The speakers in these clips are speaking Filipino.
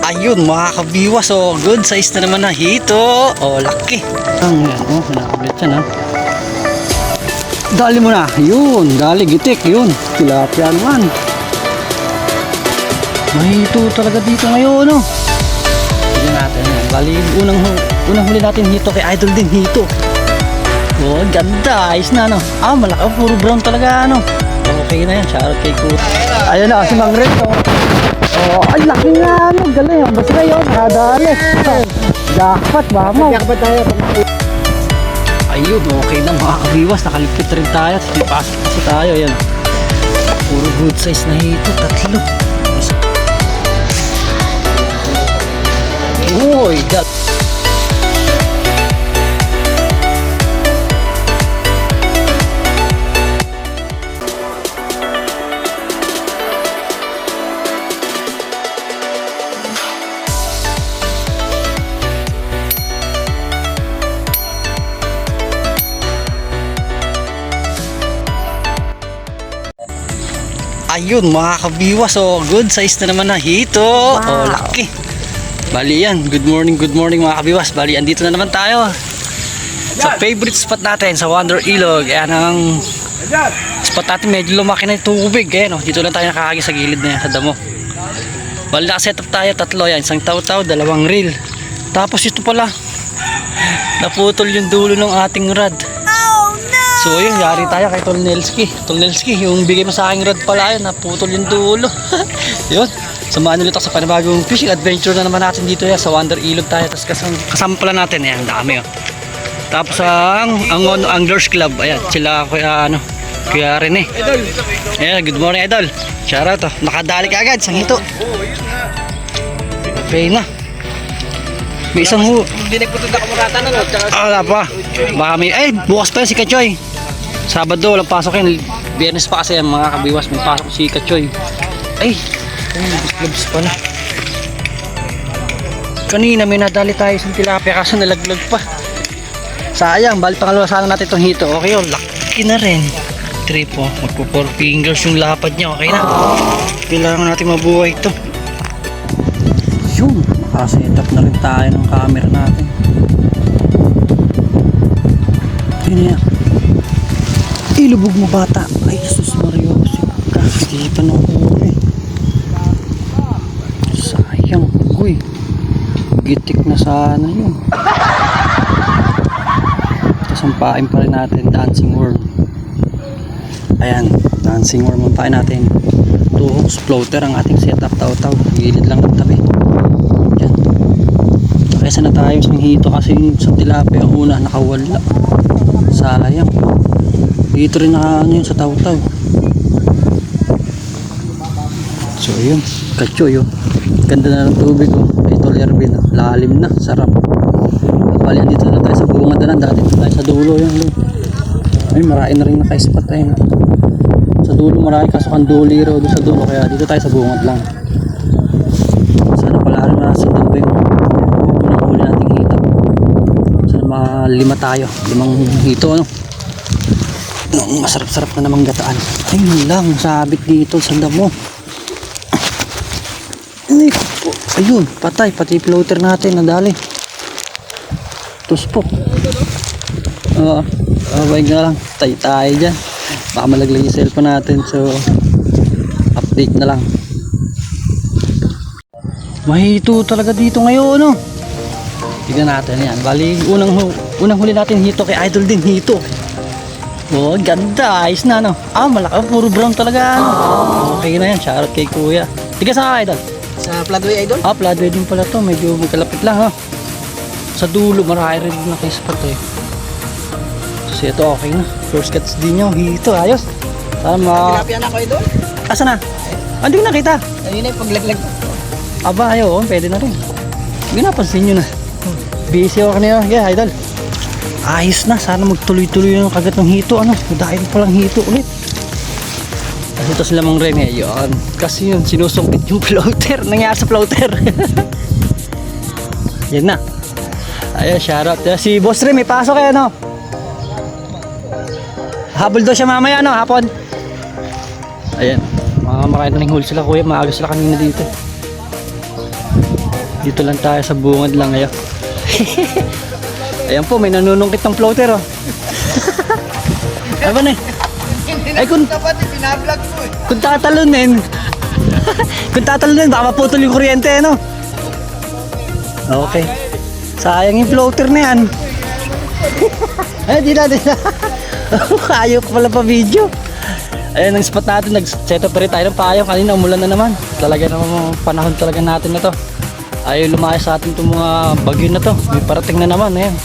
Ayun mga kabiwas, good size na naman na hito. Laki. Ang yan, nakabit yan ha. Dali mo na, yun, dali gitik, yun. Tilapia naman. Mahito talaga dito ngayon, tignan natin yan. Bali, unang huli natin hito kay Idol din hito. Ganda, ayos na malaki, puro brown talaga Okay na yan, shoutout kay Kuya. Ayun na, si Mang Red ay laki nga galing, basta yun, nakadali. Jackpot, mamaw. Jackpot tayo. Ayun, okay na mga kabiwas, nakalipit rin tayo. Pasok kasi tayo, yan. Puro good size na hito, tatlo. Uy, ayun mga kabiwas, good size na naman na hito. Laki. Bali yan, good morning mga kabiwas. Bali, andito na naman tayo sa favorite spot natin sa Wonder Ilog. Ayan ang spot natin, medyo lumaki na yung tubig. Ayan, dito lang tayo nakakagi sa gilid na yan, sa damo. Bali, nakaset up tayo, tatlo yan, isang taw-taw, dalawang reel. Tapos ito pala, naputol yung dulo ng ating rod. So yun, yari tayo kay Tolnelski, yung bigay mo sa aking rod pala yun, naputol yung dulo. Yun, samahan ulit ako sa panibagong fishing adventure na naman natin dito sa Wonder Ilog tayo. Tapos kasama pala natin, ayan, dami Tapos ang Anglers Club, ayan, sila Kuya Rene. Ayan, good morning Idol. Shoutout, nakadali ka agad, sang hito. Okay na. May isang Hindi nagputod na kamurata na wala pa. Baka may, bukas pa si Kachoy. Sabado, walang pasok yan. Biyernes pa kasi mga kabiwas, may pasok si Kachoy. Labs pala. Kanina may nadali tayo sa tilapia kaso nalaglag pa. Sayang, bali pangalawa sana natin itong hito. Okay, laki na rin. Trip magpo 4 fingers yung lapad niya. Okay na. Kailangan natin mabuhay ito. Yun, nakaset up na rin tayo ng camera natin. Yun yan. Ilubog mo bata. Ay, sus Mario. Hindi pa nakuhuli. Sayang. Uy, gitik na sana yun. Sampain pa rin natin dancing worm. Ayan, dancing worm ang pain natin. 2 hooks floater ang ating setup, taw-taw. Gilid lang ng tabi. Yan. Kaysa na tayo sa hito kasi sa tilapia una nakawala. Sayang. Dito rin yun sa taw-taw. So yun, Kachoy ganda na ng tubig Ito Erwin, lalim na, sarap. Bali, dito na tayo sa bungad na, dati tayo sa dulo yan. Ay, marami na rin naka-spot tayo. Sa dulo marami, kaso kan duliro doon sa dulo, kaya dito tayo sa bungad lang. Sana pala rin nasa dulo yung huli nating hito. Sana 5 tayo, 5 hito masarap-sarap na namang gataan. Ayun lang, sabit dito sa damo. Ayun, patay, pati floater natin nadali. Tuspok. Abay nga lang, tayo dyan. Baka malaglag yung cellphone natin, so update na lang. Mahito talaga dito ngayon tignan natin yan. Bali, unang huli natin hito kay Idol din hito. Ganda, ayos na malaki, puro brown talaga Okay na yan, shoutout kay Kuya. Tiga sa Idol? Sa Floodway Idol? Floodway din pala to, medyo magkalapit lang sa dulo, marami rin naka-spot so ito okay na, first cuts din nyo hito, ayos. Tilapia na ako Idol? Asa na? Hindi ko nakita. Ayun na yung paglaglag. Ayaw, pwede na rin. Hindi napansin nyo na. Busy ako kanina, Idol. Ayos na, sana magtuloy-tuloy yung kagat ng hito. Dahil palang hito ulit. Kasi ito sila Mang Rene, yun. Kasi yun, sinusungkit yung floater. Nangyari sa floater. Yan na. Ayun, shoutout. Si Boss Ray, may pasok kayo, Habol daw siya mamaya, hapon. Ayan, mga marami huli sila, kuya. Maaga sila kanina dito. Dito lang tayo sa bungad lang ngayon. Ayan po, may nanunungkit ng floater oh. Ano ba na eh? Ay kung tatalunin. Kung tatalunin, baka maputol yung kuryente ano. Okay. Sayang yung floater na yan. Ay, di na. Ayaw ko pala pa video. Ayan ang spot natin, nag-set up rin tayo ng payo. Kanina umulan na naman. Talaga naman panahon talaga natin na to. Ayaw lumayas sa atin itong mga bagyo na to. May parating na naman. Ayan.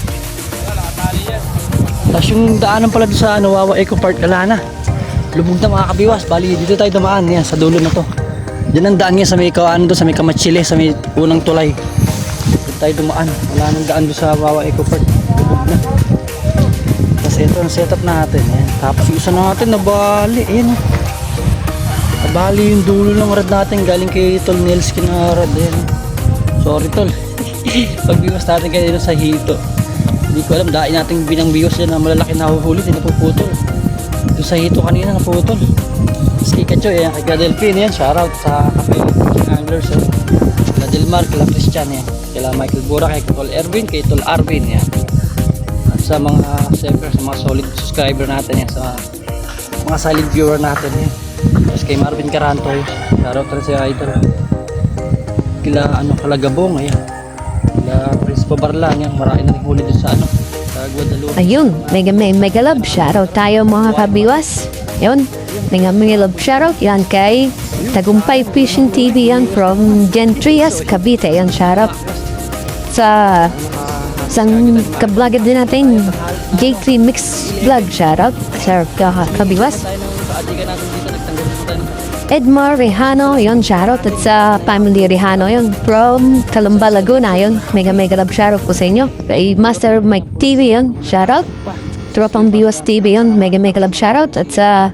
Tapos yung daanan pala doon sa Wawa Eco Park, wala na. Lubog na mga kabiwas. Bali, dito tayo dumaan. Yan, sa dulo na to. Diyan ang daan niya sa may kawan doon, sa may Kamachile, sa may unang tulay. Dito tayo dumaan. Wala nang daan doon sa Wawa Eco Park. Lubog na. Kasi ito ang setup natin. Yan. Tapos yung isa natin nabali. Ayan o. Nabali yung dulo ng rad natin. Galing kay Tol Nels kinarad. Ayan. Sorry Tol. Pagbiwas natin kayo sa hito. Hindi ko alam, dahil natin binang-biwas dyan na malalaki na huhuli, hindi napuputol. Doon sa hito kanina napuputol. Tapos kay Kacho, yan, kay Gadelpin, yan, shoutout sa Cafe Anglers. Kay Delmar, kay Christian, yan. Kay Michael Bura, kay Tol Erwin, kay Tol Arvin, yan. At sa mga, siyempre, sa mga solid subscriber natin, yan, sa mga silent viewer natin, yan. Tapos kay Marvin Carantoy, shoutout rin sa idol. Kila, Kalagabong, ayan. Prince Pabarlang yan, marami na rin huli dun sa sa Guadalupe. Ayun, mega love shoutout tayo mga kabiwas. Yun, mega love shoutout yan kay Tagumpay Fishing TV yan from Gentrias, Cavite. Yan, shoutout sa isang kablogger din natin, J3 Mix Vlog, shoutout sa kabiwas. Edmar Rehano, yon shoutout at sa family Rehano yon from Calamba, Laguna yon. Mega love shoutout po sa inyo. Kay Master Mike TV yon, shoutout. Tropang Biwas TV yon, mega love shoutout at sa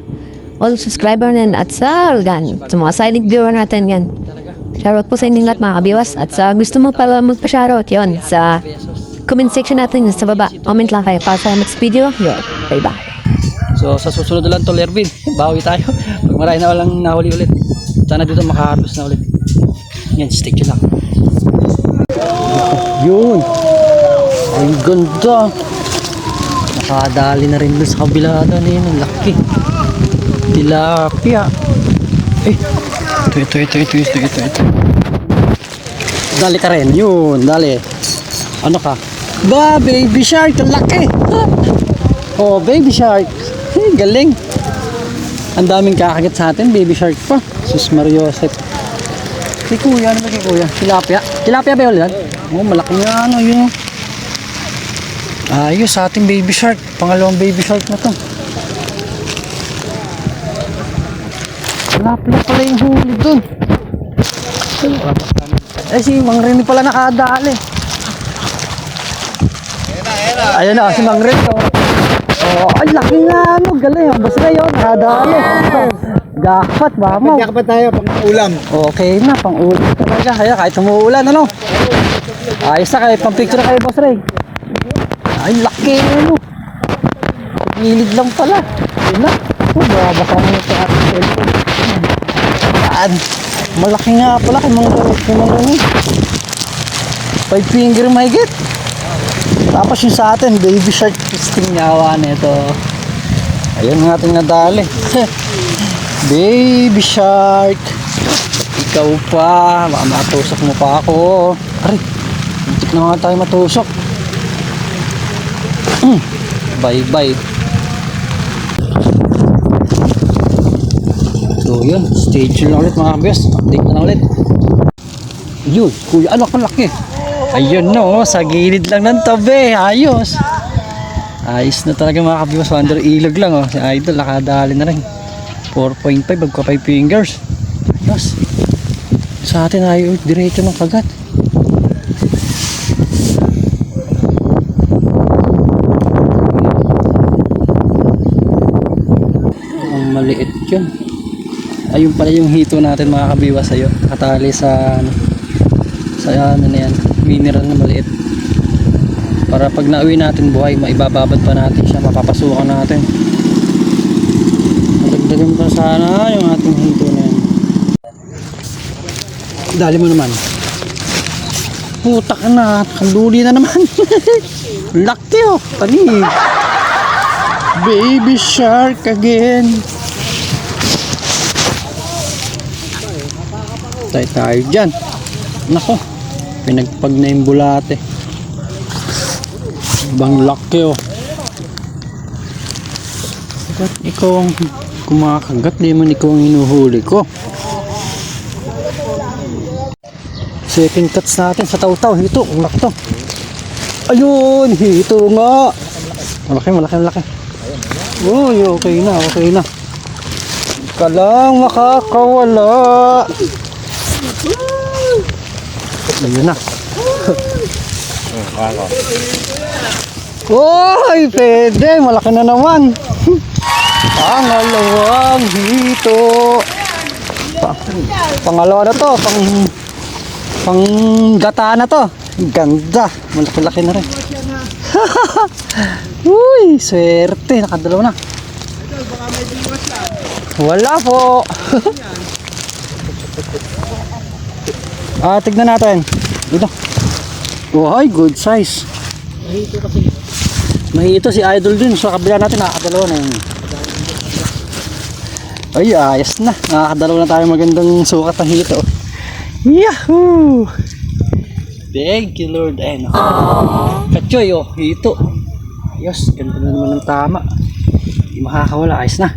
all subscriber natin at sa organ, sa mga silent viewer natin yan. Shoutout po sa inyong lahat mga kabiwas at sa gusto mo pala magpa-shoutout yon sa comment section natin sa baba. Comment lang kayo para sa next video. Yun, bye. So sa susunod na lang Tol Erwin, bawi tayo. Pag marami na walang nahuli ulit. Sana dito makaharvest na ulit. Yan, stick yun lang. Yun. Ay ganda. Nakadali na rin doon sa kabila na yun. Ang laki. Tilapia. Ito. Dali ka rin. Yun, dali. Ano ka? Ba, baby shark. Ang laki. Oh, baby shark. Galing. Ang daming kakagat sa atin, baby shark pa. Sus Mariosep. Si kuya, ano ba kay kuya? Tilapia. Tilapia ba yun? Oh, malaki nga yun. Ayos sa ating baby shark. Pangalawang baby shark na to. Tilapia pala yung huli dun. Eh si Mang Rene pala nakadali. Ayan na, si Mang Rene. Oh, ay laki nga galing. Basta na yun, nakadali. Dapat, mamaw. Dapat tayo pang ulam. Okay na, pang ulam talaga. Kaya kahit umuulan, ayos na kayo, pang picture kayo, Boss Ray. Ay, laki Gilid lang pala. Ayun na. Babasa mo ito ating cellphone. Yan. Malaki nga pala kung mga 5 finger mahigit. Tapos yung sa atin, baby shark fisting nyawa nito. Ayun nga ating nadali. Baby shark. Ikaw pa. Baka matusok mo pa ako. Aray, hindi na nga tayo matusok. Bye. So yun, stage na ulit mga kabiyos. Update na ulit. Yun, kuya, ano kang laki. Ayun sa gilid lang ng tabi. Ayos na talaga mga kabiyos. Wonder ilog lang si Idol, nakadali na rin. 4.5, magka 5 fingers. Ayos. Sa atin ayos, diretso ng kagat. Ang maliit yun. Ayun pala yung hito natin mga kabiwas sa'yo. Katali sa na yan, mineral na maliit. Para pag nauwi natin buhay, maibababad pa natin siya, mapapasukan natin. Matagdagan pa sana yung ating hito na yan. Dali mo naman. puta ka na. Kanduli na naman. Laki oh. Panig. Baby shark again. Tayo dyan. Nako. Pinagpag na yung bulate. Ibang laki oh. Ba't ikaw ang kumakagat? Di man ikaw ang hinuhuli ko. Second cuts natin sa taw-taw. Hito, ang laki to. Ayun, hito nga. Malaki. Uy, okay na. Ka lang makakawala. Ayun na. Uy, pwede. Malaki na naman. Pangalawang hito. Pangalawa na to. Pang gata na to. Ganda. Malaki-laki na rin. Uy, swerte. Nakadalaw na. Wala po. Tignan natin. Dito. Uy, good size. Mahito si Idol din. Sa kabila natin, nakakadalawa na yun. Ay, ayos na. Nakakadalawa na tayo magandang sukat ng hito. Yahoo! Thank you, Lord. Ayun. Katsoy, oh. Hito. Ayos. Ganda na naman ng tama. Hindi makakawala. Ayos na.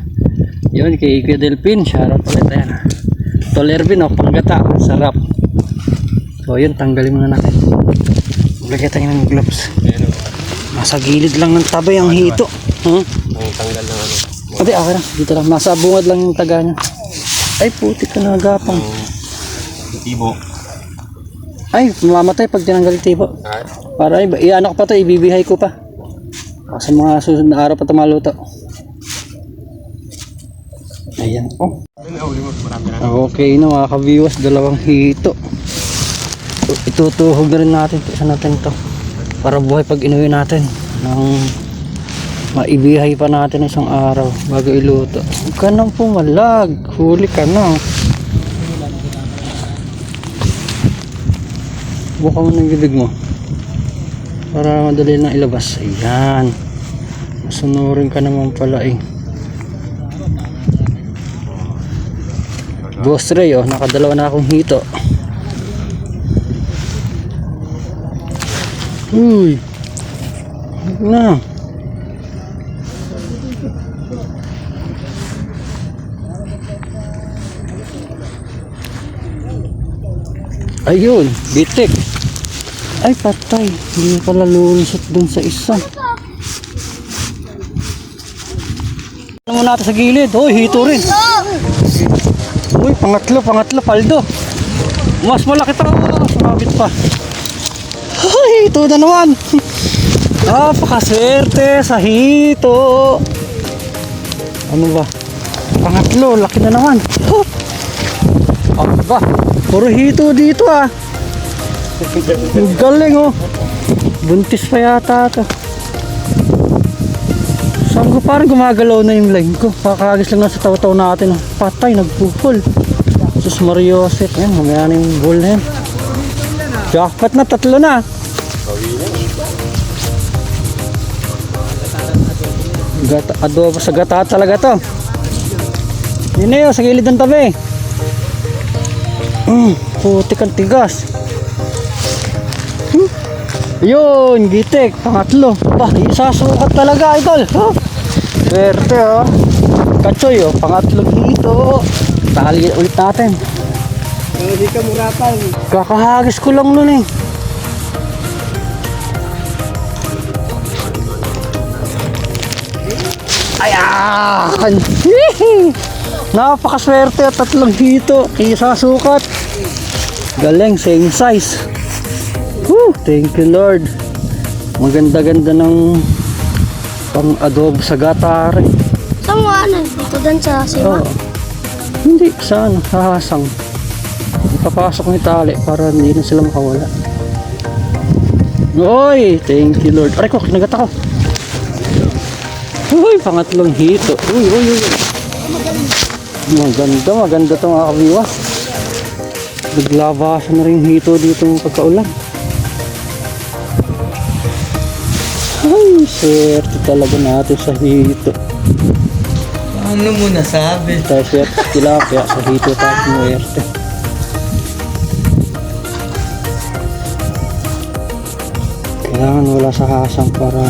Yun, kay Kuya Delpin. Shoutout ulit. Ayan. Tolervin, oh. Panggata. Sarap. So, yun. Tanggalin muna natin. Maglagay tayo ng gloves. Nasa gilid lang ng tabay ang hito. Ang tanggal ng ano. Ate, okay lang. Dito lang. Nasa bungad lang yung taga niya. Ay, puti ka na agapang. Tibo. Ay, mamamatay pag tinanggal yung tibo. Para i-ano ko pa to, ibibihay ko pa. Sa mga susunod na araw pa ito maluto. Ayan. Oh. Okay na mga ka-viewers. Dalawang hito. Itutuhog na rin natin. Isa natin to. Para buhay pag inuwi natin. Nang maibihay pa natin isang araw bago iluto. Huwag ka nang pumalag. Huli ka na. Buka mo ng bibig mo. Para madali na ilabas. Ayan. Masunurin ka naman pala eh. Boss Ray, oh, nakadalawa na akong hito. Uy. Na. Ayun, bitik. Ay, patay. Hindi pala lulusot dun sa isa. Ano mo natin sa gilid? Uy, hito rin. Uy, pangatlo, paldo. Mas malaki to. Sumabit pa. Ay, hito na naman. Napakaswerte sa hito. Ano ba? Pangatlo, laki na naman. Ano ba? Puro hito dito ah. Ang galing oh. Buntis pa yata ito. Saan ko parang gumagalaw na yung line ko. Kakagis lang na sa taw-taw natin. Patay, nagpupol. Sus Mariosep. Ayan, mamaya na yung ball na yan. Jackpot na, 3 na. Adobo sa gata talaga to. Yun na yun, sa gilid ng tabi. Putik ang tigas. Yun, gitik, pangatlo. Bah, isasukat talaga, idol. Swerte oh. Katsoy oh, pangatlo dito. Tali ulit natin. Hindi ka muratan. Kakahagis ko lang nun eh. Ayan! Napakaswerte at 3 hito. Isasukat. Galing, same size. Woo, thank you Lord. Maganda-ganda ng pang adobo sa gata rin. Saan mo ano? Dito din sa sima? Oh. Hindi, saan? Hahasang. Ipapasok ng tali para hindi na sila makawala. Uy, thank you Lord. Aray ko, kinagat ako. Uy, pangatlong hito. Uy. Maganda to mga kabiwas. Naglabasan na rin hito dito ng pagkaulan. Ay, swerte talaga natin sa hito. Ano mo nasabi? Tayo swerte sa tilapia, sa hito tayo swerte. Kailangan wala sa hasang para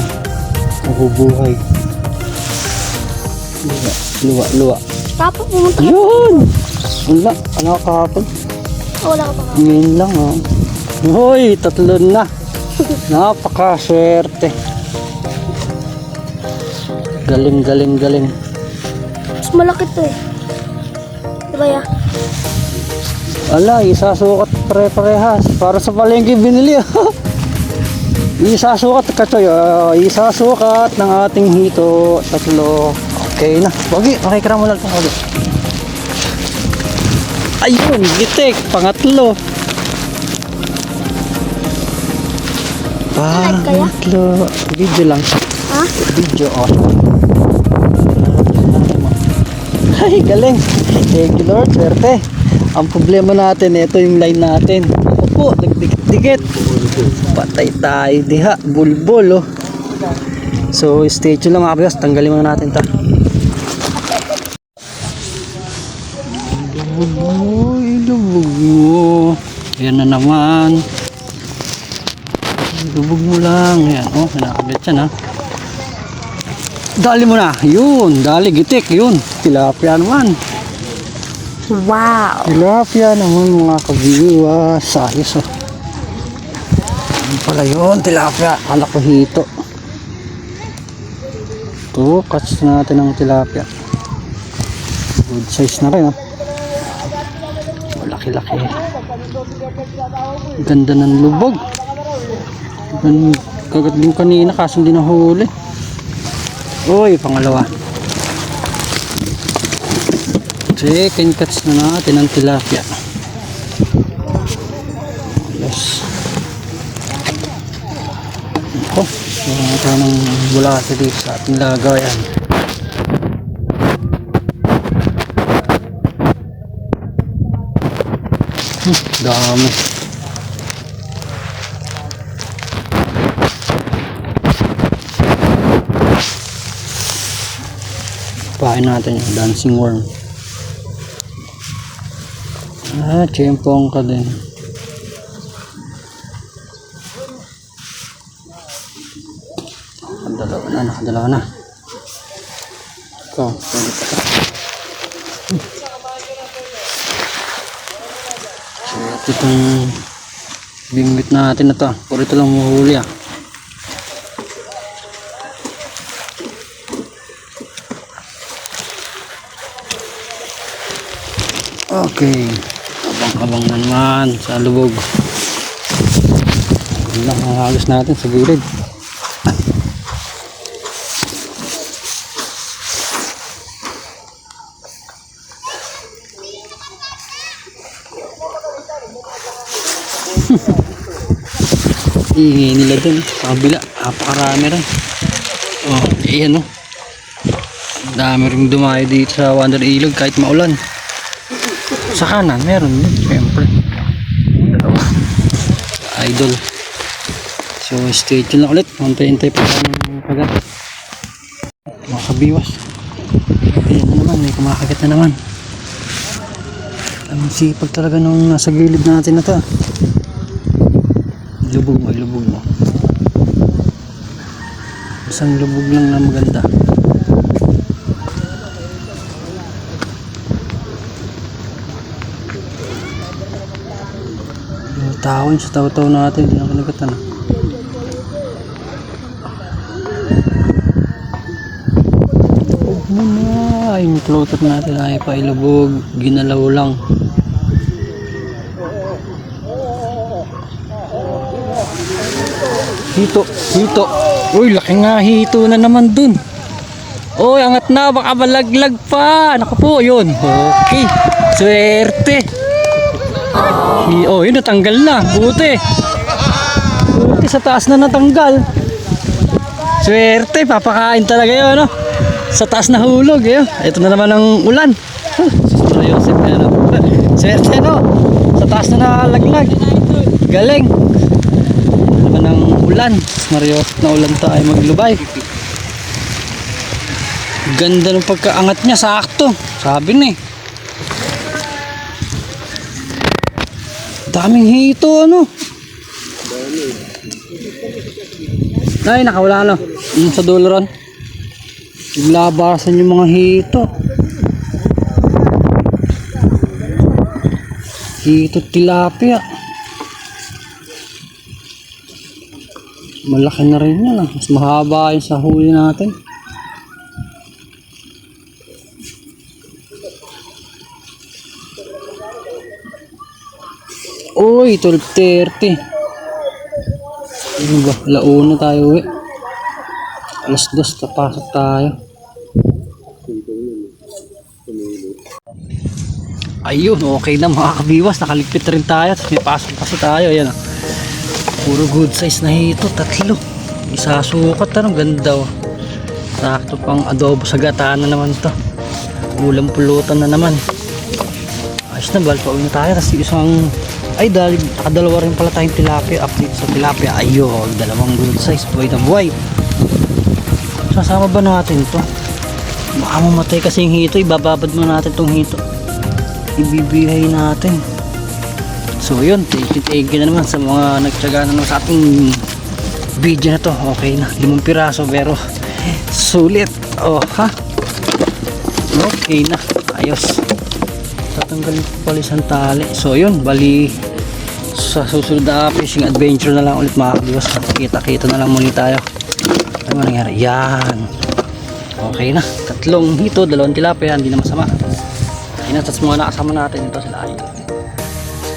mabubuhay. Luwa. Papa, pumunta ka. Yun! Wala, ano kahapon? Wala ka pa ka. Ngayon lang oh. Hoy, tatlo na. Napakaswerte. Galing. Mas malaki to eh. Diba ya? Ala, isasukat pare-parehas. Para sa palengke binili. Isasukat katoy. Isasukat ng ating hito. Tatlo. Okay na. Wagi, makikira mo lang ito. Wagi. Ayun, gitik. Pangatlo. Pangatlo. Video lang. Ha? Video off. Ay, galing. Thank you Lord, swerte. Ang problema natin, ito yung line natin. Ako po, nagdikit-dikit. Patay tayo diha, bulbul oh. So, stay tuned lang mga kabiyos. Tanggalin muna natin ito. Lubog mo. Ayan na naman. Lubog mo lang. Ayan, oh, nakakabit yan ha. Dali mo na. Yun, dali, gitik. Yun, tilapia naman. Wow! Tilapia naman mga kabiwas. Ayos oh. Ano pala yun, tilapia. Anak ko hito. Ito, catch natin ang tilapia. Good size na rin oh. Laki-laki. Ganda ng lubog. Kagat din kanina kaso hindi nahuli. Uy, pangalawa. Second catch na natin ang tilapia. Yes. Ito, meron tayo ng bulate dito sa ating lagayan. Dami. Pahin natin yung dancing worm. Chempong ka din. Nakadalawa na. Ito, pwede pa ito. So, ito itong bingwit natin na ito. Puro ito lang mahuli ah. Okay. Abang-abang na naman sa lubog. Yun lang ang halos natin sa gilid. Iingay nila dun sa kabila, napakarami rin. Oh, iyan oh. Dami rin dumayo dito sa Wonder Ilog kahit maulan. Sa kanan meron din syempre. Dalawa. Idol. So stay tuned lang ulit. Hintay pa ng kagat. Mga kabiwas. Ayan na naman, may kumakagat na naman. Ang sipag talaga nung nasa gilid natin na to. Lubog mo. Isang lubog lang na maganda. Yung tawon sa taw-taw natin, hindi na kanagatan. Lubog mo na. Yung floater natin ay pailubog. Ginalaw lang. Hito. Uy, laki nga hito na naman dun. Uy, angat na, baka malaglag pa. Naku po, yun. Okay. Swerte. Oh, yun, natanggal na. Buti sa taas na natanggal. Swerte, papakain talaga yun, no? Sa taas na hulog, yun. Ito na naman ang ulan. Sister Joseph, ano? Swerte, no? Sa taas na nalaglag. Galing. Ano naman ang ulan. ulan. Mario, naulan tayo maglubay. Ganda ng pagkaangat niya, sakto. Sabi na eh. Daming hito, ano? Ay, nakawala, ano? Yung sa dulo ron. Naglabasan yung mga hito. Hito tilapia. Malaki na rin yan, ah. Mas mahaba yung sa huli natin. Uy, 12:30. Ano ba? Launa tayo uwi. Alas 2 tapasok tayo. Ayun, okay na mga kabiwas. Nakaligpit rin tayo. Tapos may pasok kasi tayo. Ayan, ah. Puro good size na hito. 3. Isa sukat. Anong ganda, oh. Sakto pang adobo sa gata na naman to. Ulam pulutan na naman. Ayos na, bal. Pauwi na tayo. Tapos isang... Ay, nakadalawa rin pala tayong tilapia. Update sa tilapia. Ayun, 2 good size. Buhay na buhay. Sasama ba natin to? Baka mamatay kasi yung hito. Ibababad mo natin tong hito. Ibibihay natin. So yun, thank you na naman sa mga nagtyaga na naman sa ating video na to. Okay na, 5 piraso pero sulit. Oh ha, okay na, ayos. Tatanggalin ko pala isang tali. So yun, bali sa susunod na fishing adventure na lang ulit mga kabiwas. Kita na lang muli tayo. Ano nangyari? Yan, okay na, 3 hito, 2 tilapia, hindi na masama. Tapos mga nakasama natin ito sila ay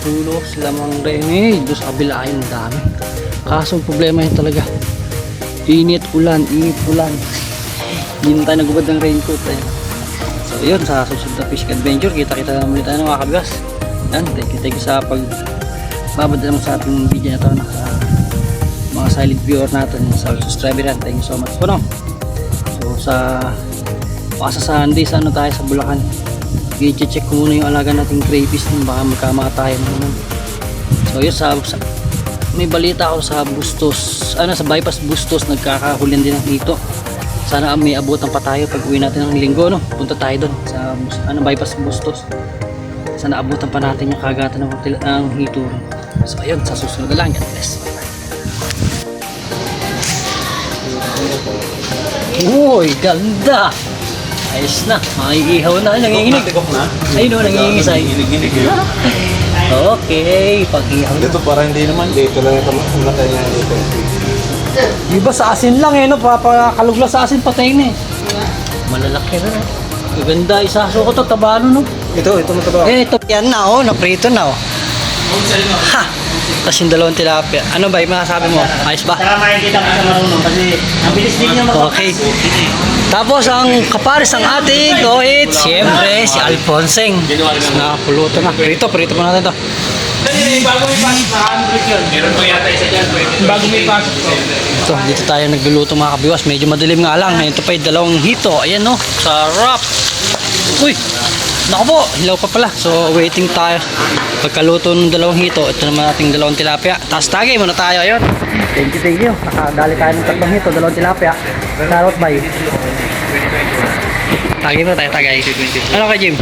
tulog sila mga Rene doon sa kabila ay dami. Kaso problema yun talaga, init ulan hindi na tayo nagubad ng raincoat eh. So yun, sa susunod na fishing adventure kita na muli tayo ng mga kabigas. Yan, thank you sa pagbabad naman sa ating video na ito na sa mga silent viewer natin sa subscriber yan. Thank you so much po, no? So sa Sunday sa tayo sa Bulacan, i-check ko muna yung alaga nating crayfish nung baka magkamatayan naman. So yun, may balita ako sa Bustos, sa bypass Bustos, nagkakahulian din ng hito. Sana may abutan pa tayo pag uwi natin ng linggo, no? Punta tayo doon sa bypass Bustos. Sana abutan pa natin yung kagatan ng hito. So ayun, sa susunod na lang. God bless. Uy, ganda! Ayos na, maiihaw na, nanginginig. Ayun o, nangingisay. Okay, pag-ihaw na. Dito para hindi naman, dito lang ito matay niya dito. Diba sa asin lang eh, no? Papakalugla sa asin, patay na eh. Malalaki na. Maganda, isaso ko to, tabano no? Ito mataba. Ito, yan na oh, naprito na oh. Ha! Tapos yung 2 tilapia. Ano ba, yung masasabi mo? Ayos ba? Saka makikita ko sa marunong kasi ang bilis din niya Okay. Tapos ang kapares ng ating gohit, siyempre si Alfonseng. Nakapuluto na. Prito po natin to. Bago may pasok sa 100 yun. Meron pa yata isa dyan. Bago may pasok. Ito, dito tayo nagluluto mga kabiwas. Medyo madilim nga lang. Ito pa yung 2 hito. Ayan no, sarap. Uy, naku po, hilaw pa pala. So waiting tayo. Pagkaluto ng 2 hito, ito naman ating 2 tilapia. Tapos tagay muna tayo. Ayun. Thank you. Nakadali tayo ng 3 hito, 2 tilapia. Carrot bay. Tagay muna tayo, tagay. Ano kay Jim?